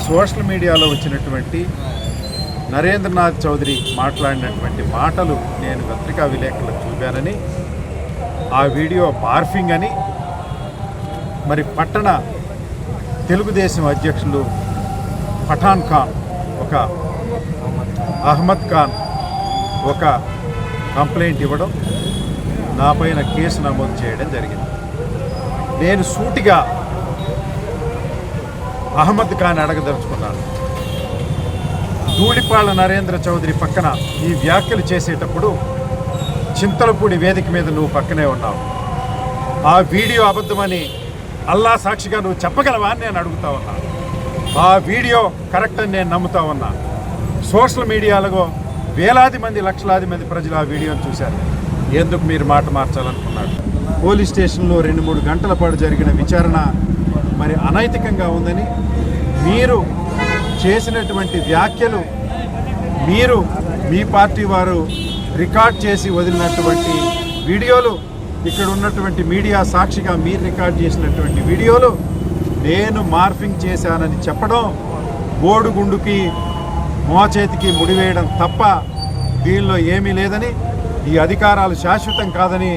Social మీడియాలో వచ్చినటువంటి నరేంద్రనాథ్ చౌదరి మాట్లాడినటువంటి మాటలు నేను పత్రికా విలేకరులకు చూపానని, ఆ వీడియో మార్ఫింగ్ అని, మరి పట్టణ తెలుగుదేశం అధ్యక్షులు పఠాన్ ఖాన్ అహ్మద్ ఖాన్ ఒక కంప్లైంట్ ఇవ్వడం, నా పైన కేసు నమోదు చేయడం జరిగింది. నేను సూటిగా అహ్మద్ ఖాన్ అడగదలుచుకున్నాను. ధూళిపాళ నరేంద్ర చౌదరి పక్కన ఈ వ్యాఖ్యలు చేసేటప్పుడు చింతలపూడి వేదిక మీద నువ్వు పక్కనే ఉన్నావు. ఆ వీడియో అబద్ధమని అల్లా సాక్షిగా నువ్వు చెప్పగలవా అని నేను అడుగుతా ఉన్నా. ఆ వీడియో కరెక్ట్ అని నేను నమ్ముతా ఉన్నా. సోషల్ మీడియాలో వేలాది మంది, లక్షలాది మంది ప్రజలు ఆ వీడియోని చూశారు. ఎందుకు మీరు మాట మార్చాలనుకున్నారు? పోలీస్ స్టేషన్లో 2-3 గంటల పాటు జరిగిన విచారణ మరి అనైతికంగా ఉందని, మీరు చేసినటువంటి వ్యాఖ్యలు, మీరు మీ పార్టీ వారు రికార్డ్ చేసి వదిలినటువంటి వీడియోలు, ఇక్కడ ఉన్నటువంటి మీడియా సాక్షిగా మీరు రికార్డ్ చేసినటువంటి వీడియోలు నేను మార్ఫింగ్ చేశానని చెప్పడం, బోడుగుండుకి మోచేతికి ముడివేయడం తప్ప దీనిలో ఏమీ లేదని, ఈ అధికారాలు శాశ్వతం కాదని